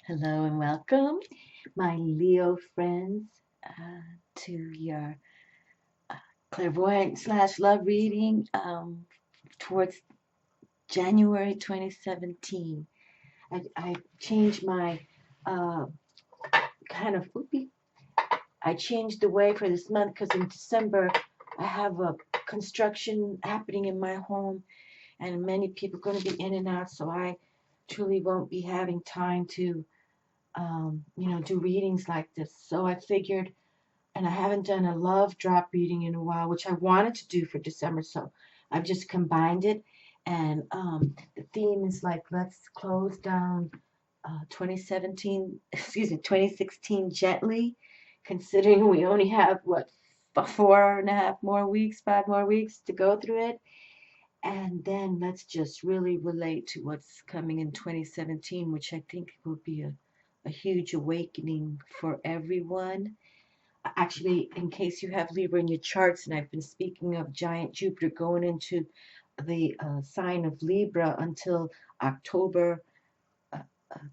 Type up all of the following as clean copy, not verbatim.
Hello and welcome, my Leo friends, to your clairvoyant slash love reading towards January 2017. I changed my uh, kind of, I changed the way for this month because in December I have a construction happening in my home and many people are going to be in and out, so I truly won't be having time to, do readings like this. So I figured, and I haven't done a love drop reading in a while, which I wanted to do for December. So I've just combined it. And the theme is like, let's close down 2017, excuse me, 2016 gently, considering we only have, what, 4.5 more weeks, 5 more weeks to go through it. And then let's just really relate to what's coming in 2017, which I think will be a huge awakening for everyone. Actually, in case you have Libra in your charts, and I've been speaking of giant Jupiter going into the sign of Libra until October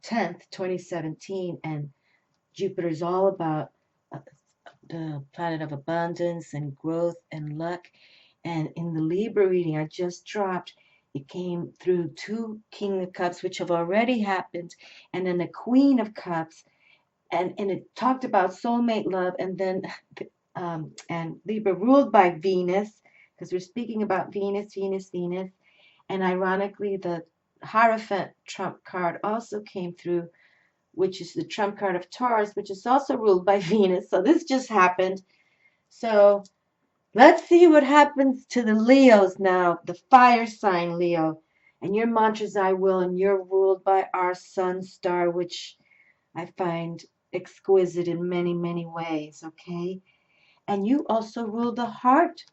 10th, 2017, and Jupiter is all about uh, the planet of abundance and growth and luck. And in the Libra reading I just dropped, it came through 2 King of Cups, which have already happened, and then a Queen of Cups, and it talked about soulmate love, and then and Libra ruled by Venus, because we're speaking about Venus, Venus, Venus. And ironically, the Hierophant trump card also came through, which is the trump card of Taurus, which is also ruled by Venus. So this just happened. So let's see what happens to the Leos now, the fire sign Leo. And your mantra's I will, and you're ruled by our sun star, which I find exquisite in many, many ways, okay? And you also rule the heart,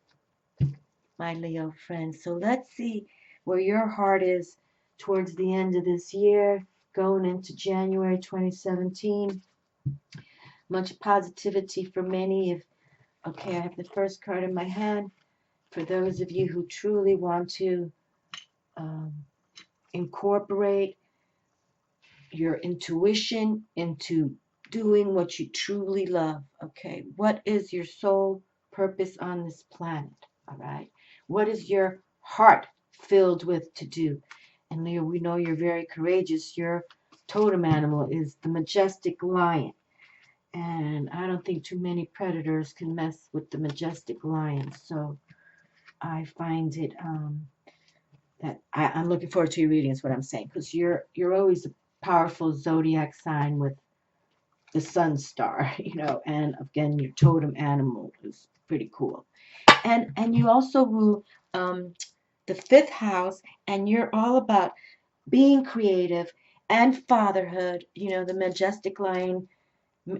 my Leo friends. So let's see where your heart is towards the end of this year, going into January 2017. Much positivity for many. Okay, I have the first card in my hand. For those of you who truly want to um, incorporate your intuition into doing what you truly love. Okay, what is your soul purpose on this planet? All right, what is your heart filled with to do? And Leo, we know you're very courageous. Your totem animal is the majestic lion, and I don't think too many predators can mess with the majestic lion. So I find it that I'm looking forward to your reading. Is what I'm saying, because you're always a powerful zodiac sign with the sun star, and again, your totem animal is pretty cool. And you also rule the 5th house, and you're all about being creative and fatherhood. The majestic lion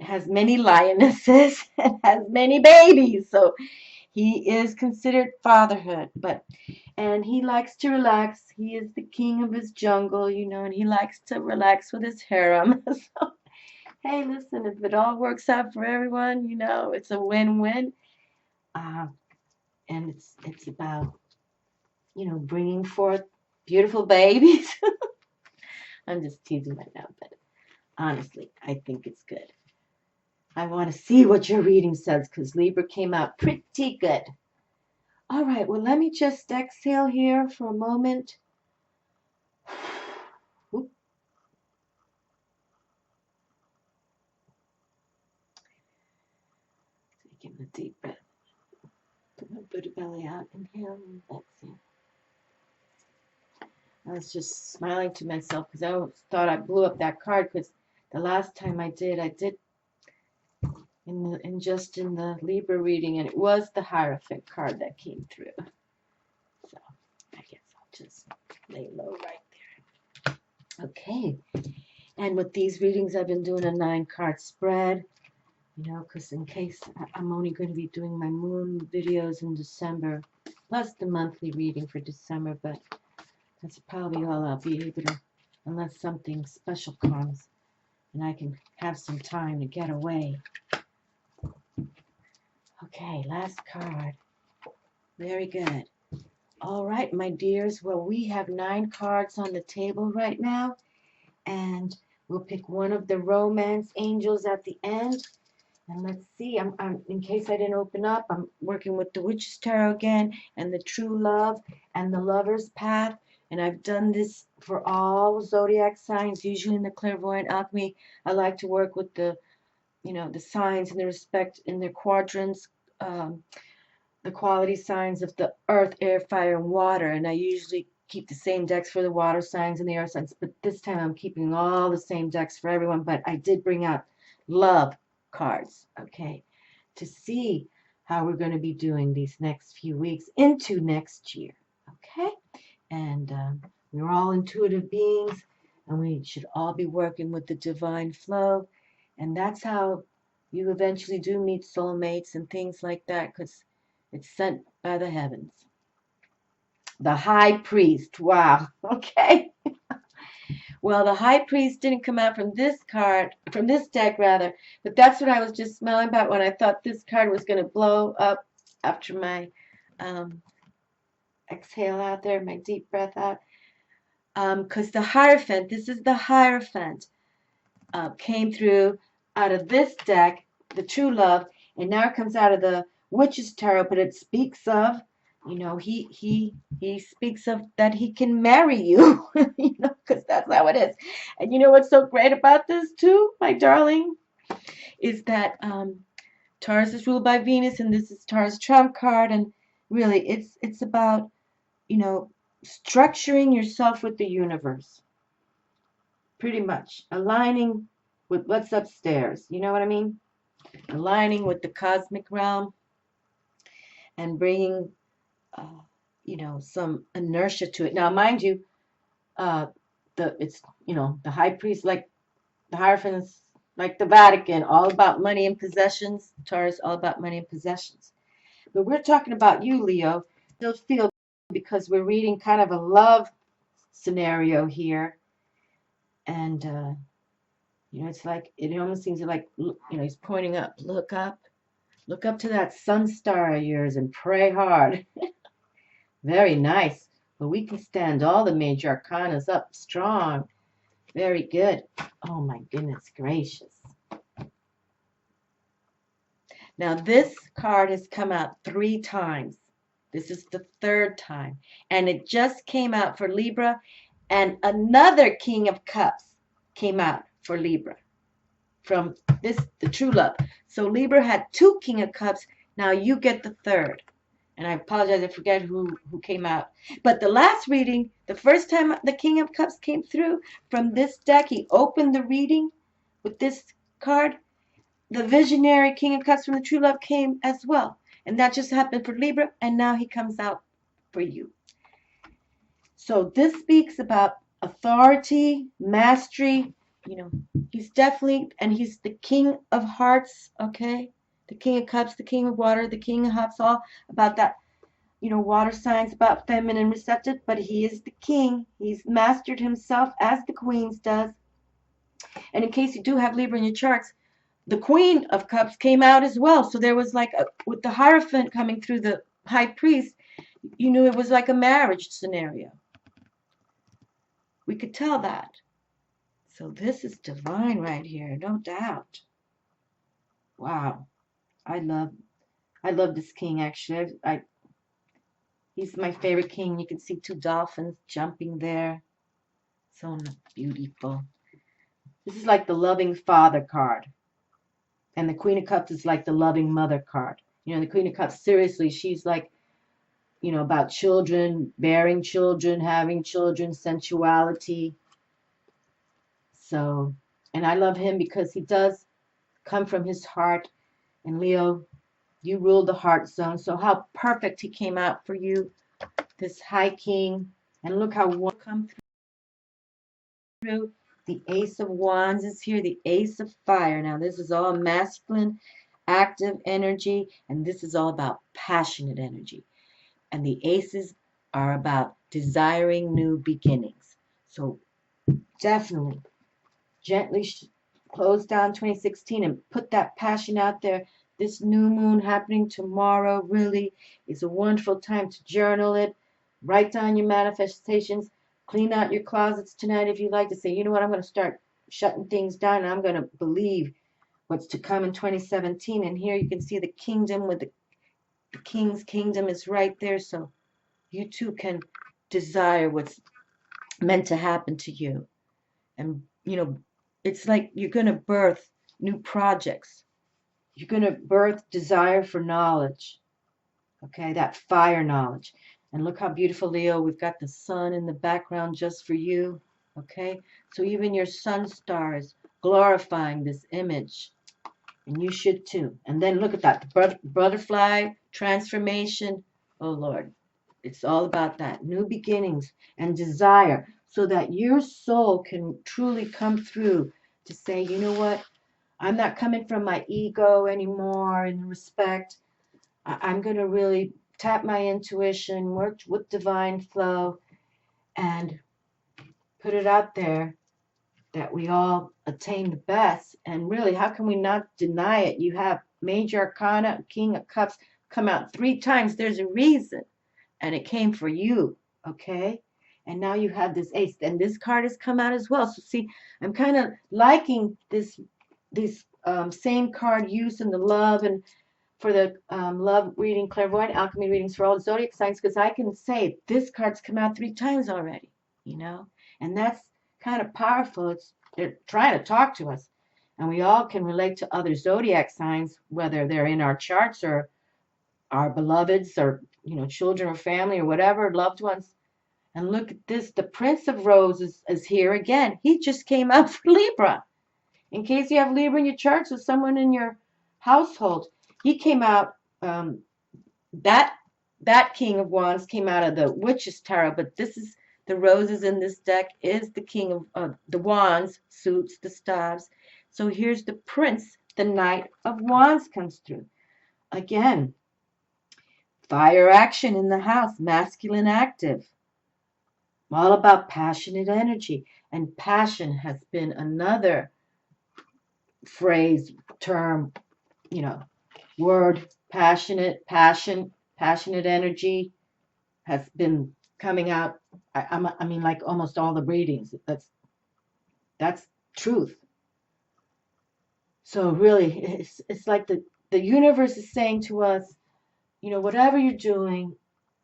has many lionesses and has many babies, so he is considered fatherhood. And he likes to relax. He is the king of his jungle, and he likes to relax with his harem. So hey, listen, if it all works out for everyone, it's a win-win. Uh, and it's about, bringing forth beautiful babies. I'm just teasing right now, but honestly, I think it's good. I want to see what your reading says, because Libra came out pretty good. All right, well, let me just exhale here for a moment. Oop. Give a deep breath. Put my Buddha belly out. Inhale and exhale. I was just smiling to myself because I thought I blew up that card, because the last time I did in the Libra reading, and it was the Hierophant card that came through. So I guess I'll just lay low right there. Okay. And with these readings, I've been doing a 9-card spread, because in case I'm only going to be doing my moon videos in December, plus the monthly reading for December, but that's probably all I'll be able to, unless something special comes and I can have some time to get away. Okay, last card. Very good. All right, my dears. Well, we have 9 cards on the table right now, and We'll pick one of the romance angels at the end. And let's see, I'm in case I didn't open up, I'm working with the Witch's Tarot again, and the True Love, and the Lover's Path. And I've done this for all zodiac signs. Usually in the Clairvoyant Alchemy, I like to work with the, the signs and the respect in their quadrants, the quality signs of the earth, air, fire, and water. And I usually keep the same decks for the water signs and the earth signs. But this time I'm keeping all the same decks for everyone. But I did bring out love cards, okay, to see how we're going to be doing these next few weeks into next year, okay? And we're all intuitive beings, and we should all be working with the divine flow. And that's how you eventually do meet soulmates and things like that, because it's sent by the heavens. The High Priest, wow, okay. Well, the High Priest didn't come out from this card, from this deck rather, but that's what I was just smelling about when I thought this card was going to blow up after my exhale out there, my deep breath out. Because the Hierophant, this is the Hierophant, came through out of this deck, the True Love, and now it comes out of the Witch's Tarot, but it speaks of, he speaks of that he can marry you, because that's how it is. And you know what's so great about this too, my darling, is that Taurus is ruled by Venus, and this is Taurus trump card, and really it's about, structuring yourself with the universe. Pretty much aligning with what's upstairs. You know what I mean? Aligning with the cosmic realm and bringing, some inertia to it. Now, mind you, the High Priest, like the Hierophants, like the Vatican, all about money and possessions. Taurus, all about money and possessions. But we're talking about you, Leo. Still feel, because we're reading kind of a love scenario here, and it's like, it almost seems like, he's pointing up. Look up to that sun star of yours and pray hard. Very nice. But we can stand all the major arcanas up strong. Very good. Oh my goodness gracious. Now this card has come out 3 times. This is the 3rd time. And it just came out for Libra, and another King of Cups came out for Libra from the True Love. So Libra had 2 King of Cups. Now you get the 3rd. And I apologize, I forget who came out. But the last reading, the first time the King of Cups came through from this deck, he opened the reading with this card. The visionary King of Cups from the True Love came as well. And that just happened for Libra, and now he comes out for you. So this speaks about authority, mastery. He's definitely, and he's the King of Hearts, okay? The King of Cups, the King of Water, the King of Cups, all about that, water signs, about feminine receptive, but he is the king. He's mastered himself as the Queen's does. And in case you do have Libra in your charts, the Queen of Cups came out as well. So there was like, with the Hierophant coming through the High Priest, you knew it was like a marriage scenario. We could tell that. So this is divine right here, no doubt. Wow. I love this king, actually. He's my favorite king. You can see 2 dolphins jumping there. So beautiful. This is like the loving father card. And the Queen of Cups is like the loving mother card. The Queen of Cups, seriously, she's like, about children, bearing children, having children, sensuality. So, and I love him because he does come from his heart. And Leo, you rule the heart zone. So how perfect he came out for you, this High King. And look how one come through. The Ace of Wands is here, the Ace of Fire. Now this is all masculine, active energy, and this is all about passionate energy. And the aces are about desiring new beginnings. So definitely, gently close down 2016 and put that passion out there. This new moon happening tomorrow really is a wonderful time to journal it. Write down your manifestations. Clean out your closets tonight if you like to say, you know what, I'm going to start shutting things down, and I'm going to believe what's to come in 2017. And here you can see the kingdom with the king's kingdom is right there. So you too can desire what's meant to happen to you. And, you know, it's like you're going to birth new projects. You're going to birth desire for knowledge. Okay, that fire knowledge. And look how beautiful, Leo, we've got the sun in the background just for you. Okay, so even your sun star is glorifying this image. And you should too. And then look at that, the butterfly transformation. Oh, Lord, it's all about that. New beginnings and desire so that your soul can truly come through to say, you know what? I'm not coming from my ego anymore in respect. I'm going to really tap my intuition, work with divine flow, and put it out there that we all attain the best. And really, how can we not deny it? You have Major Arcana, King of Cups come out 3 times. There's a reason. And it came for you, okay? And now you have this ace. And this card has come out as well. So see, I'm kind of liking this same card use in the love and for the love reading, clairvoyant alchemy readings for all zodiac signs, because I can say this card's come out 3 times already, you know, and that's kind of powerful. They're trying to talk to us, and we all can relate to other zodiac signs, whether they're in our charts or our beloveds or, you know, children or family or whatever, loved ones. And look at this, the Prince of Roses is here again. He just came out for Libra. In case you have Libra in your charts or someone in your household, he came out, that King of Wands came out of the Witch's Tarot, but this is the roses in this deck is the King of the Wands, suits the stars. So here's the Prince, the Knight of Wands comes through. Again, fire action in the house, masculine active. All about passionate energy. And passion has been another phrase, term, you know, word, passionate energy has been coming out. I mean, like almost all the readings. That's truth. So really, it's like the universe is saying to us, you know, whatever you're doing,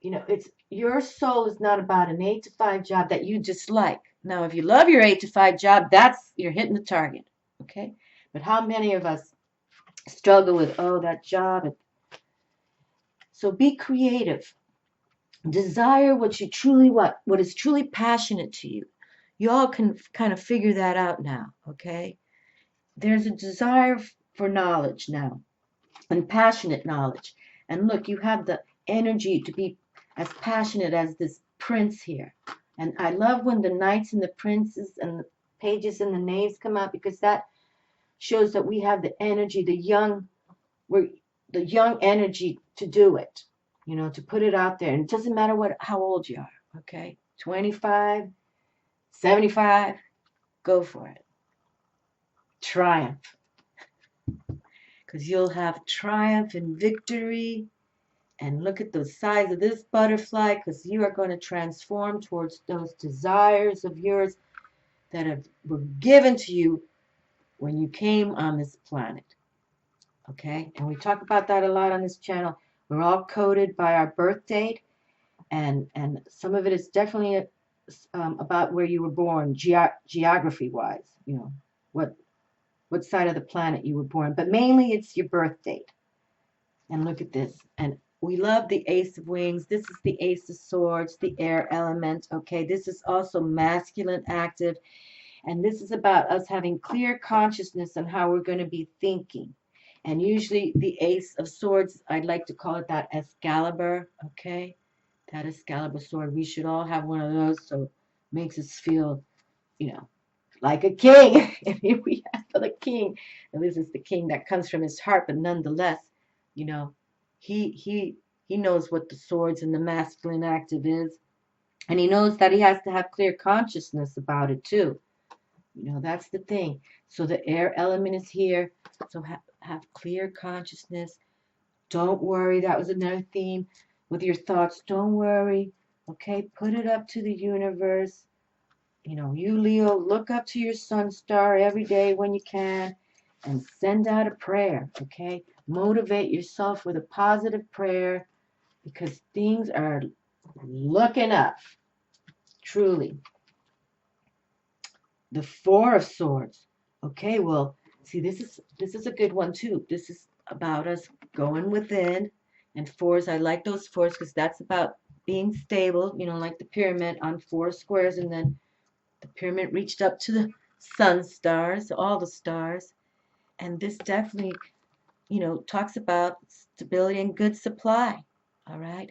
you know, it's your soul is not about an 8 to 5 job that you dislike. Now, if you love your 8 to 5 job, you're hitting the target. Okay, but how many of us struggle with, oh, that job? So be creative. Desire what you truly want, what is truly passionate to you. You all can kind of figure that out now, okay? There's a desire for knowledge now, and passionate knowledge. And look, you have the energy to be as passionate as this prince here. And I love when the knights and the princes and the pages and the knaves come out, because that shows that we have the energy, the young energy to do it, you know, to put it out there. And it doesn't matter how old you are, okay? 25, 75, go for it. Triumph. Because you'll have triumph and victory. And look at the size of this butterfly, because you are going to transform towards those desires of yours that were given to you when you came on this planet. Okay? And we talk about that a lot on this channel. We're all coded by our birth date, and some of it is definitely about where you were born, geography-wise, you know, what side of the planet you were born. But mainly it's your birth date. And look at this. And we love the Ace of Wings. This is the Ace of Swords, the air element. Okay, this is also masculine active. And this is about us having clear consciousness on how we're going to be thinking. And usually the Ace of Swords, I'd like to call it that Excalibur, okay? That Excalibur sword. We should all have one of those, so it makes us feel, you know, like a king. And here we have the king. And this is the king that comes from his heart, but nonetheless, you know, he knows what the swords and the masculine active is. And he knows that he has to have clear consciousness about it too. You know, that's the thing. So the air element is here. So have clear consciousness. Don't worry. That was another theme with your thoughts. Don't worry. Okay, put it up to the universe. You know, you Leo, look up to your sun star every day when you can and send out a prayer, okay? Motivate yourself with a positive prayer because things are looking up, truly. The Four of Swords. Okay, well, see, this is a good one too. This is about us going within. And fours, I like those fours because that's about being stable, you know, like the pyramid on four squares, and then the pyramid reached up to the sun stars, all the stars. And this definitely, you know, talks about stability and good supply. All right.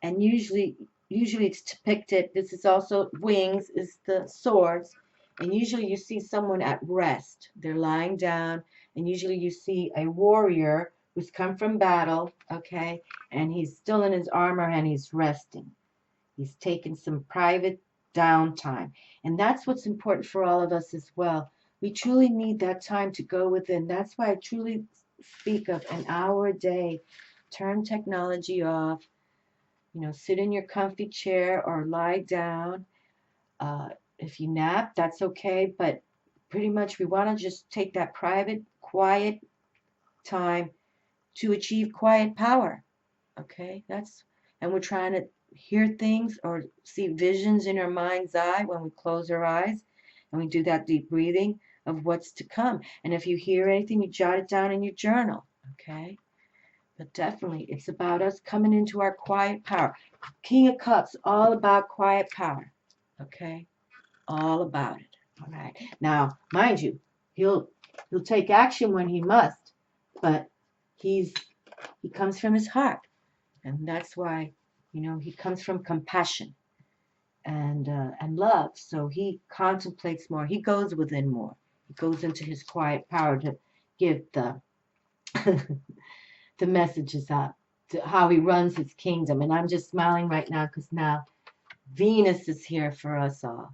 And usually it's depicted, this is also wings, is the swords. And usually you see someone at rest. They're lying down. And usually you see a warrior who's come from battle, okay? And he's still in his armor and he's resting. He's taken some private downtime. And that's what's important for all of us as well. We truly need that time to go within. That's why I truly speak of an hour a day. Turn technology off. You know, sit in your comfy chair or lie down. If you nap, that's okay. But pretty much we want to just take that private, quiet time to achieve quiet power. Okay, and we're trying to hear things or see visions in our mind's eye when we close our eyes and we do that deep breathing of what's to come. And if you hear anything, you jot it down in your journal. Okay, but definitely it's about us coming into our quiet power. King of Cups, all about quiet power. Okay, all about it. All right. Now, mind you, he'll take action when he must, but he comes from his heart. And that's why, you know, he comes from compassion and love. So he contemplates more. He goes within more. He goes into his quiet power to give the the messages out to how he runs his kingdom. And I'm just smiling right now because now Venus is here for us all.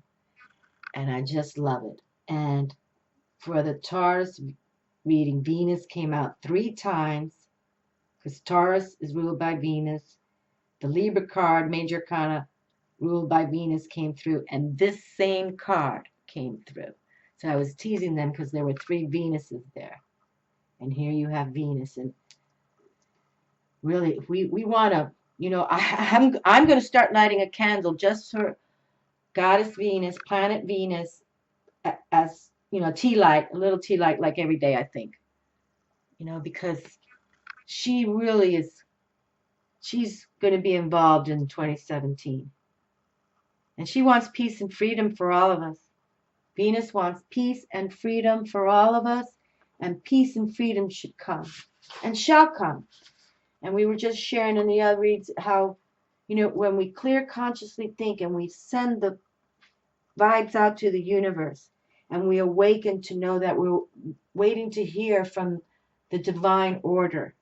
And I just love it. And for the Taurus reading, Venus came out 3 times because Taurus is ruled by Venus. The Libra card, Major Arcana, ruled by Venus, came through, and this same card came through. So I was teasing them because there were 3 Venuses there. And here you have Venus. And really, we want to, you know, I'm going to start lighting a candle just for Goddess Venus, Planet Venus, as, you know, tea light, a little tea light like every day, I think. You know, because she really is, she's going to be involved in 2017. And she wants peace and freedom for all of us. Venus wants peace and freedom for all of us, and peace and freedom should come and shall come. And we were just sharing in the other reads how, you know, when we clear consciously think and we send the vibes out to the universe and we awaken to know that we're waiting to hear from the divine order.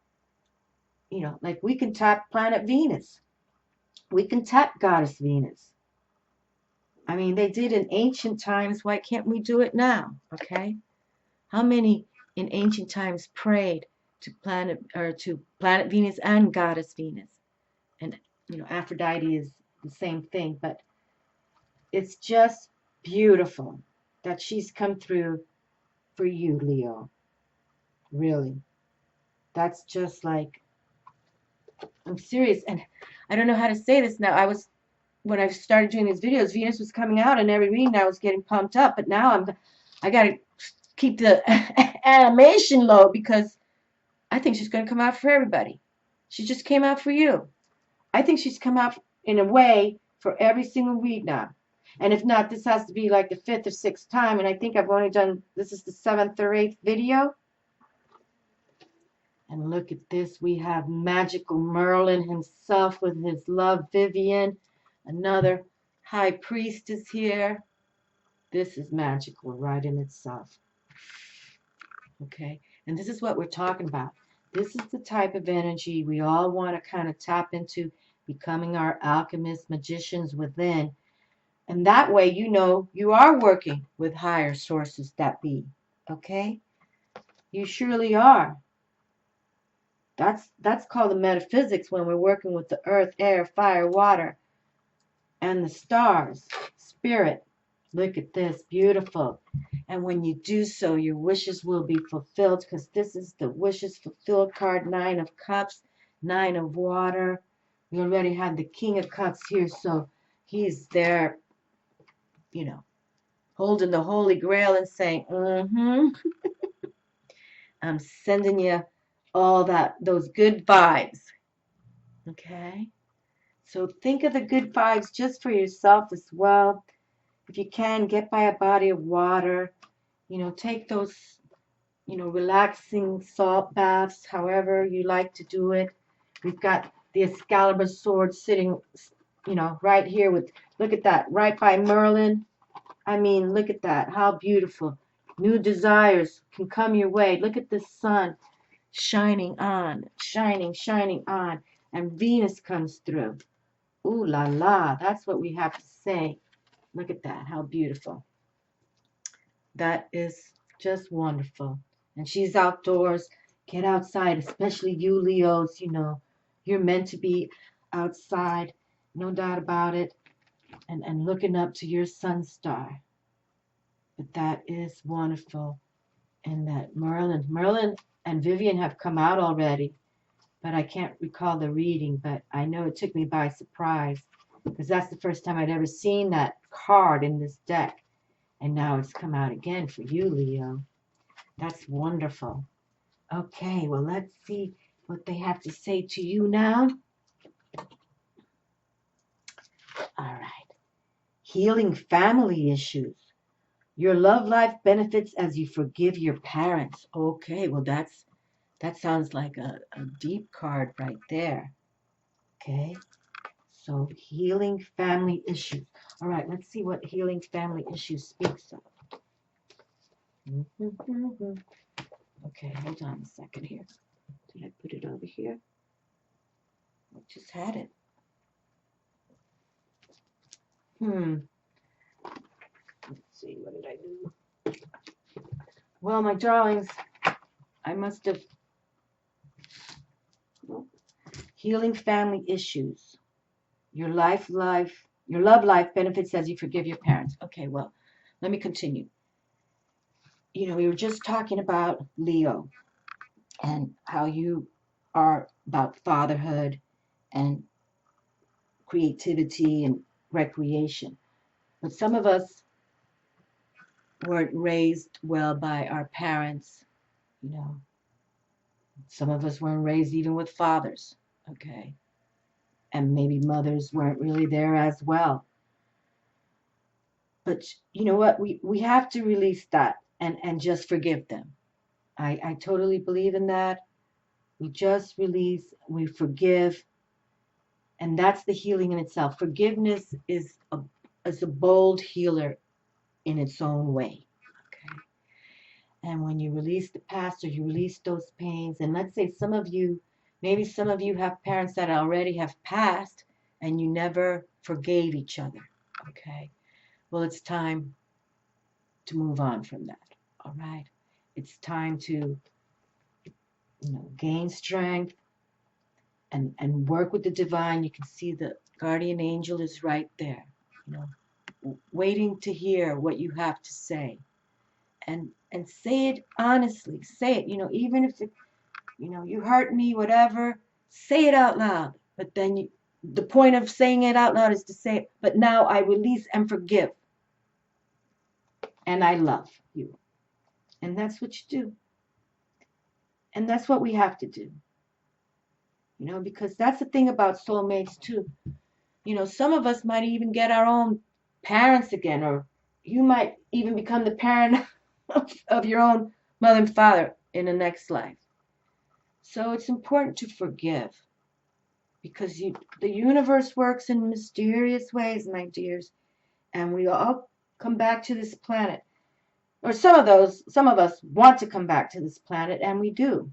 You know, like we can tap planet Venus. We can tap Goddess Venus. I mean, they did in ancient times. Why can't we do it now? Okay. How many in ancient times prayed to planet Venus and Goddess Venus? And you know, Aphrodite is the same thing, but it's just beautiful that she's come through for you, Leo. Really. That's just like, I'm serious, and I don't know how to say this now. When I started doing these videos, Venus was coming out, and every reading I was getting pumped up, but now I gotta keep the animation low because I think she's going to come out for everybody. She just came out for you. I think she's come out in a way for every single read now. And if not, this has to be like the 5th or 6th time. And I think I've only done, this is the 7th or 8th video. And look at this. We have magical Merlin himself with his love Vivian. Another high priestess here. This is magical right in itself. Okay. And this is what we're talking about. This is the type of energy we all want to kind of tap into, becoming our alchemists, magicians within. And that way, you know, you are working with higher sources that be. Okay? You surely are. That's called the metaphysics when we're working with the earth, air, fire, water, and the stars, spirit. Look at this, beautiful. And when you do so, your wishes will be fulfilled, because this is the wishes fulfilled card, 9 of Cups, 9 of Water. We already have the King of Cups here, so he's there, you know, holding the Holy Grail and saying, I'm sending you all those good vibes. Okay? So think of the good vibes just for yourself as well. If you can, get by a body of water. Take those, relaxing salt baths, however you like to do it. We've got the Excalibur sword sitting, right here look at that, right by Merlin. I mean, look at that. How beautiful. New desires can come your way. Look at the sun shining on, shining on. And Venus comes through. Ooh la la. That's what we have to say. Look at that. How beautiful. That is just wonderful. And she's outdoors. Get outside, especially you Leos. You're meant to be outside. No doubt about it. And looking up to your sun star. But that is wonderful. And that Merlin and Vivian have come out already. But I can't recall the reading. But I know it took me by surprise. Because that's the first time I'd ever seen that card in this deck. And now it's come out again for you, Leo. That's wonderful. Okay, well, let's see what they have to say to you now. All right. Healing family issues. Your love life benefits as you forgive your parents. Okay, well, that sounds like a deep card right there. Okay, so healing family issues. All right, let's see what healing family issues speaks of. Okay, hold on a second here. Did I put it over here? I just had it. Let's see, what did I do? Well, my darlings, I must have. Healing family issues. Your love life benefits as you forgive your parents. Okay, well, let me continue. We were just talking about Leo and how you are about fatherhood and creativity and recreation. But some of us weren't raised well by our parents. Some of us weren't raised even with fathers. Okay. And maybe mothers weren't really there as well. But you know what? We have to release that and just forgive them. I totally believe in that. We just release, we forgive, and that's the healing in itself. Forgiveness is a bold healer in its own way. Okay. And when you release the past or you release those pains, and let's say maybe some of you have parents that already have passed and you never forgave each other. Okay. Well, it's time to move on from that. All right. It's time to, gain strength and work with the divine. You can see the guardian angel is right there, waiting to hear what you have to say. And say it honestly. Say it, even if you hurt me, whatever, say it out loud. But then the point of saying it out loud is to say, but now I release and forgive. And I love you. And that's what you do. And that's what we have to do. Because that's the thing about soulmates too. Some of us might even get our own parents again, or you might even become the parent of your own mother and father in the next life. So it's important to forgive, because the universe works in mysterious ways, my dears, and we all come back to this planet. Or some of us want to come back to this planet, and we do.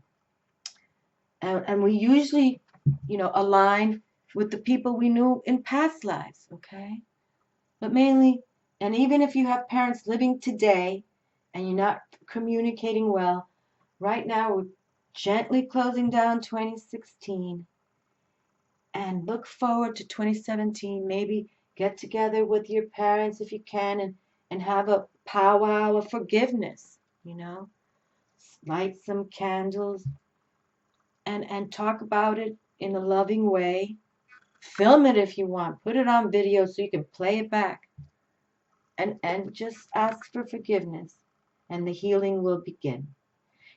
And we usually, align with the people we knew in past lives, okay? But mainly, and even if you have parents living today and you're not communicating well, right now we're gently closing down 2016 and look forward to 2017. Maybe get together with your parents if you can and have a powwow of forgiveness, you know. Light some candles and talk about it in a loving way. Film it if you want. Put it on video so you can play it back. And just ask for forgiveness. And the healing will begin.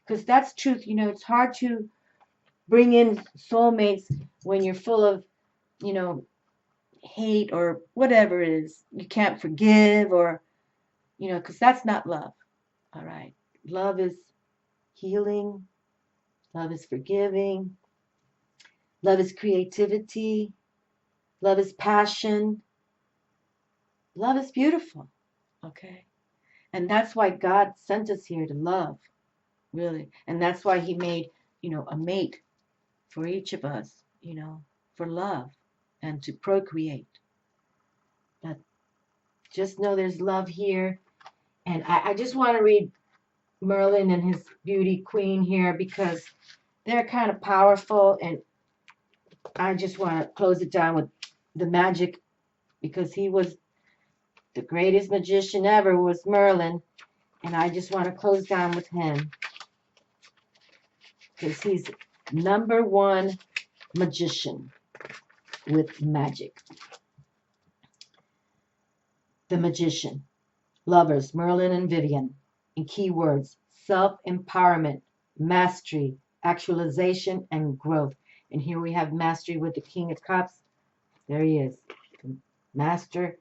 Because that's truth. You know, it's hard to bring in soulmates when you're full of, you know, hate or whatever it is. You can't forgive or, you know, because that's not love. All right. Love is healing. Love is forgiving. Love is creativity. Love is passion. Love is beautiful. Okay. And that's why God sent us here to love, really. And that's why He made, you know, a mate for each of us, you know, for love and to procreate. But just know there's love here. And I just want to read Merlin and his beauty queen here because they're kind of powerful. And I just want to close it down with the magic because he was the greatest magician ever was Merlin. And I just want to close down with him because he's #1 magician with magic. The magician. Lovers, Merlin and Vivian. In keywords, self-empowerment, mastery, actualization, and growth. And here we have mastery with the King of Cups. There he is. Master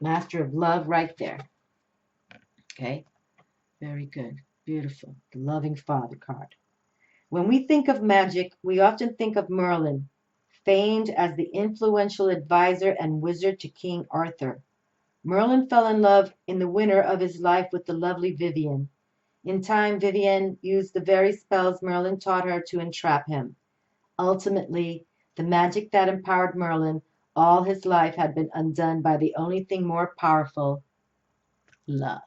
of love right there. Okay? Very good. Beautiful. The loving father card. When we think of magic, we often think of Merlin, famed as the influential advisor and wizard to King Arthur. Merlin fell in love in the winter of his life with the lovely Vivian. In time, Vivian used the very spells Merlin taught her to entrap him. Ultimately, the magic that empowered Merlin all his life had been undone by the only thing more powerful, love.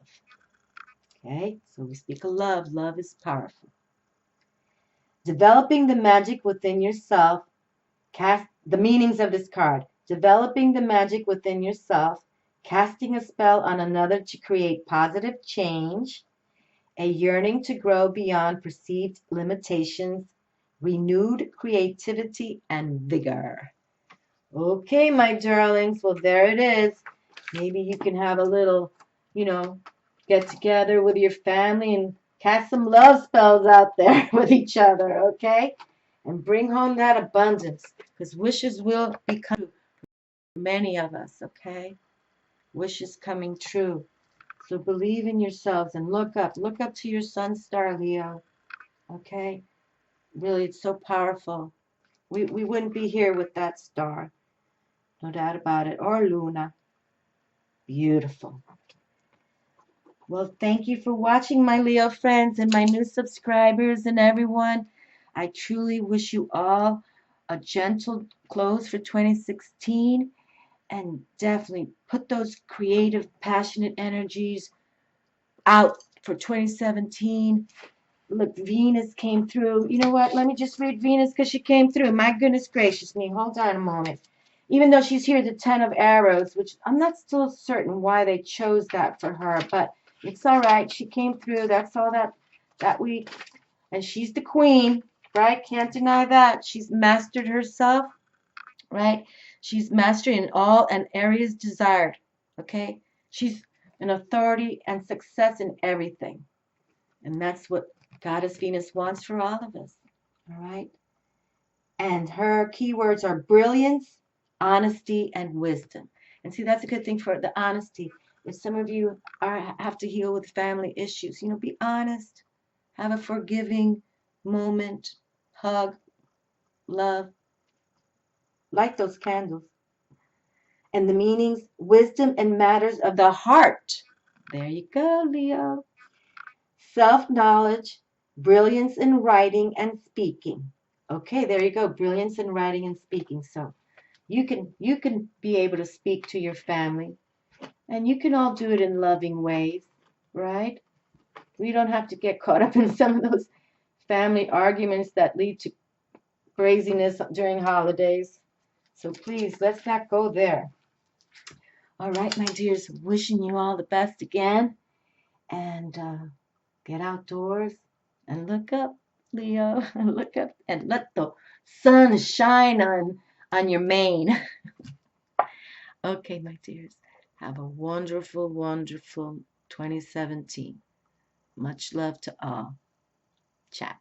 Okay, so we speak of love. Love is powerful. Developing the magic within yourself. Cast the meanings of this card. Developing the magic within yourself. Casting a spell on another to create positive change. A yearning to grow beyond perceived limitations. Renewed creativity and vigor. Okay, my darlings. Well, there it is. Maybe you can have a little, you know, get together with your family and cast some love spells out there with each other, okay? And bring home that abundance because wishes will become true for many of us, okay? Wishes coming true. So believe in yourselves and look up. Look up to your sun star, Leo, okay? Really, it's so powerful. We wouldn't be here with that star. No doubt about it. Or Luna. Beautiful. Well, thank you for watching, my Leo friends and my new subscribers and everyone. I truly wish you all a gentle close for 2016 and definitely put those creative, passionate energies out for 2017. Look, Venus came through. You know what? Let me just read Venus because she came through. My goodness gracious me. Hold on a moment. Even though she's here, the 10 of arrows, which I'm not still certain why they chose that for her, but it's all right. She came through. That's all that week. And she's the queen, right? Can't deny that. She's mastered herself, right? She's mastered in all and areas desired, okay? She's an authority and success in everything. And that's what Goddess Venus wants for all of us, all right? And her keywords are brilliance, honesty, and wisdom. And see, that's a good thing for the honesty. If some of you have to heal with family issues, you know, be honest. Have a forgiving moment. Hug, love. Light those candles. And the meanings, wisdom and matters of the heart. There you go, Leo. Self-knowledge, brilliance in writing and speaking. Okay, there you go. Brilliance in writing and speaking. So you can be able to speak to your family, and you can all do it in loving ways, right? We don't have to get caught up in some of those family arguments that lead to craziness during holidays. So please, let's not go there. All right, my dears, wishing you all the best again. And get outdoors and look up, Leo. Look up and let the sun shine on your mane. Okay, my dears. Have a wonderful, wonderful 2017. Much love to all. Chat.